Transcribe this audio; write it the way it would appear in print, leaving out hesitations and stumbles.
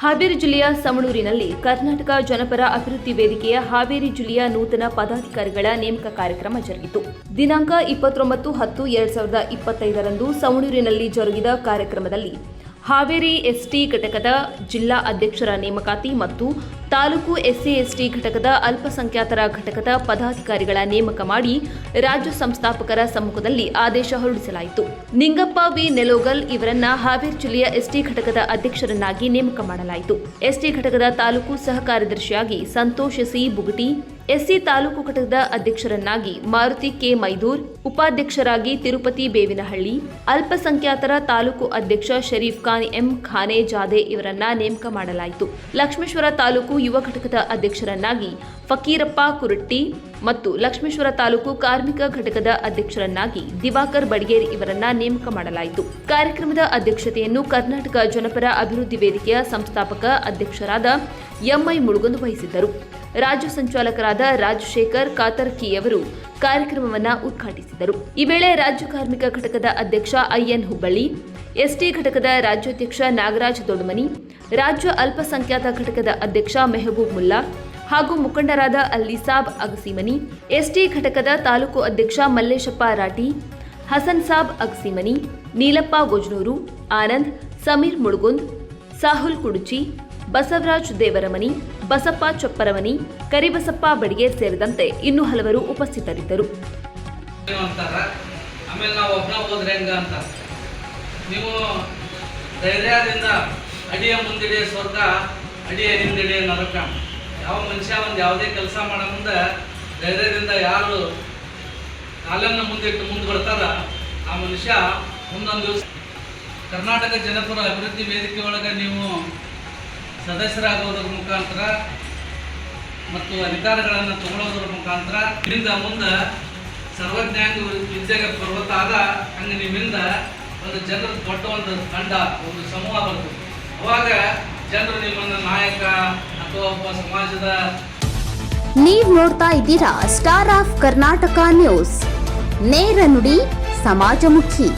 ಹಾವೇರಿ ಜಿಲ್ಲೆಯ ಸಮಣೂರಿನಲ್ಲಿ ಕರ್ನಾಟಕ ಜನಪರ ಅಭಿವೃದ್ಧಿ ವೇದಿಕೆಯ ಹಾವೇರಿ ಜಿಲ್ಲೆಯ ನೂತನ ಪದಾಧಿಕಾರಿಗಳ ನೇಮಕ ಕಾರ್ಯಕ್ರಮ ಜರುಗಿತು. ದಿನಾಂಕ 29/10/2025 ರಂದು ಸಮಣೂರಿನಲ್ಲಿ ಜರುಗಿದ ಕಾರ್ಯಕ್ರಮದಲ್ಲಿ ಹಾವೇರಿ ಎಸ್ಟಿ ಘಟಕದ ಜಿಲ್ಲಾ ಅಧ್ಯಕ್ಷರ ನೇಮಕಾತಿ ಮತ್ತು ತಾಲೂಕು ಎಸ್ಸಿ/ಎಸ್ಟಿ ಘಟಕದ ಅಲ್ಪಸಂಖ್ಯಾತರ ಘಟಕದ ಪದಾಧಿಕಾರಿಗಳ ನೇಮಕ ಮಾಡಿ ರಾಜ್ಯ ಸಂಸ್ಥಾಪಕರ ಸಮ್ಮುಖದಲ್ಲಿ ಆದೇಶ ಹೊರಡಿಸಲಾಯಿತು. ನಿಂಗಪ್ಪ ವಿ ನೆಲೋಗಲ್ ಇವರನ್ನ ಹಾವೇರಿ ಜಿಲ್ಲೆಯ ಎಸ್ಟಿ ಘಟಕದ ಅಧ್ಯಕ್ಷರನ್ನಾಗಿ ನೇಮಕ ಮಾಡಲಾಯಿತು. ಎಸ್ಟಿ ಘಟಕದ ತಾಲೂಕು ಸಹ ಕಾರ್ಯದರ್ಶಿಯಾಗಿ ಸಂತೋಷ್ ಸಿ ಬುಗಟಿ, ಎಸ್ಸಿ ತಾಲೂಕು ಘಟಕದ ಅಧ್ಯಕ್ಷರನ್ನಾಗಿ ಮಾರುತಿ ಕೆ ಮೈದೂರ್, ಉಪಾಧ್ಯಕ್ಷರಾಗಿ ತಿರುಪತಿ ಬೇವಿನಹಳ್ಳಿ, ಅಲ್ಪಸಂಖ್ಯಾತರ ತಾಲೂಕು ಅಧ್ಯಕ್ಷ ಶರೀಫ್ ಖಾನ್ ಎಂ ಖಾನೆ ಜಾದೆ ಇವರನ್ನ ನೇಮಕ ಮಾಡಲಾಯಿತು. ಲಕ್ಷ್ಮೇಶ್ವರ ತಾಲೂಕು ಯುವ ಘಟಕದ ಅಧ್ಯಕ್ಷರನ್ನಾಗಿ ಫಕೀರಪ್ಪ ಕುರಟ್ಟಿ ಮತ್ತು ಲಕ್ಷ್ಮೇಶ್ವರ ತಾಲೂಕು ಕಾರ್ಮಿಕ ಘಟಕದ ಅಧ್ಯಕ್ಷರನ್ನಾಗಿ ದಿವಾಕರ್ ಬಡಿಗೇರ್ ಇವರನ್ನ ನೇಮಕ ಮಾಡಲಾಯಿತು. ಕಾರ್ಯಕ್ರಮದ ಅಧ್ಯಕ್ಷತೆಯನ್ನು ಕರ್ನಾಟಕ ಜನಪರ ಅಭಿವೃದ್ಧಿ ವೇದಿಕೆಯ ಸಂಸ್ಥಾಪಕ ಅಧ್ಯಕ್ಷರಾದ ಎಂಐ ಮುಳುಗುಂದ್ ವಹಿಸಿದ್ದರು. ರಾಜ್ಯ ಸಂಚಾಲಕರಾದ ರಾಜಶೇಖರ್ ಕಾತರ್ಕಿಯವರು ಕಾರ್ಯಕ್ರಮವನ್ನು ಉದ್ಘಾಟಿಸಿದರು. ಈ ವೇಳೆ ರಾಜ್ಯ ಕಾರ್ಮಿಕ ಘಟಕದ ಅಧ್ಯಕ್ಷ ಐಎನ್ ಹುಬ್ಬಳ್ಳಿ, ಎಸ್ಟಿ ಘಟಕದ ರಾಜ್ಯಾಧ್ಯಕ್ಷ ನಾಗರಾಜ್ ದೊಡ್ಡಮನಿ, ರಾಜ್ಯ ಅಲ್ಪಸಂಖ್ಯಾತ ಘಟಕದ ಅಧ್ಯಕ್ಷ ಮೆಹಬೂಬ್ ಮುಲ್ಲಾ ಹಾಗೂ ಮುಖಂಡರಾದ ಅಲ್ಲಿಸಾಬ್ ಅಗಸಿಮನಿ, ಎಸ್ಟಿ ಘಟಕದ ತಾಲೂಕು ಅಧ್ಯಕ್ಷ ಮಲ್ಲೇಶಪ್ಪ ರಾಟಿ, ಹಸನ್ ಸಾಬ್ ಅಗಸಿಮನಿ, ನೀಲಪ್ಪ ಗೊಜ್ನೂರು, ಆನಂದ್, ಸಮೀರ್ ಮುಳುಗುಂದ್, ಸಾಹುಲ್ ಕುಡುಚಿ, ಬಸವರಾಜ್ ದೇವರಮನಿ, ಬಸಪ್ಪ ಚೊಪ್ಪರಮನಿ, ಕರಿಬಸಪ್ಪ ಬಡಿಗೇರ್ ಸೇರಿದಂತೆ ಇನ್ನೂ ಹಲವರು ಉಪಸ್ಥಿತರಿದ್ದರು. ನೀವು ಧೈರ್ಯದಿಂದ ಅಡಿಯ ಮುಂದಿಡಿಯ ಸ್ವರ್ಗ, ಅಡಿಯ ಹಿಂದಿಡಿಯ ನರಕ. ಯಾವ ಮನುಷ್ಯ ಒಂದು ಯಾವುದೇ ಕೆಲಸ ಮಾಡೋ ಮುಂದೆ ಧೈರ್ಯದಿಂದ ಯಾರು ಕಾಲನ್ನು ಮುಂದಿಟ್ಟು ಮುಂದೆ ಬರ್ತಾರ ಆ ಮನುಷ್ಯ ಮುಂದೊಂದು ದಿವಸ ಕರ್ನಾಟಕ ಜನಪರ ಅಭಿವೃದ್ಧಿ ವೇದಿಕೆ ಒಳಗೆ ನೀವು ಸದಸ್ಯರಾಗೋದ್ರ ಮುಖಾಂತರ ಮತ್ತು ಅಧಿಕಾರಗಳನ್ನು ತಗೊಳ್ಳೋದ್ರ ಮುಖಾಂತರ ಇದರಿಂದ ಮುಂದೆ ಸರ್ವಜ್ಞಾನ ವಿದ್ಯೆಗೆ ಪರ್ವತ ಆದ ಹಂಗೆ ನಿಮ್ಮಿಂದ ಒಂದು ಜನರ ದೊಡ್ಡ ಒಂದು ತಂಡ, ಒಂದು ಸಮೂಹ ಬರ್ತದೆ. ಅವಾಗ ಜನರು ನಿಮ್ಮನ್ನು ನಾಯಕ ಅಥವಾ ಒಬ್ಬ ಸಮಾಜದ. ನೀವು ನೋಡ್ತಾ ಇದ್ದೀರಾ ಸ್ಟಾರ್ ಆಫ್ ಕರ್ನಾಟಕ ನ್ಯೂಸ್, ನೇರ ನುಡಿ ಸಮಾಜಮುಖಿ.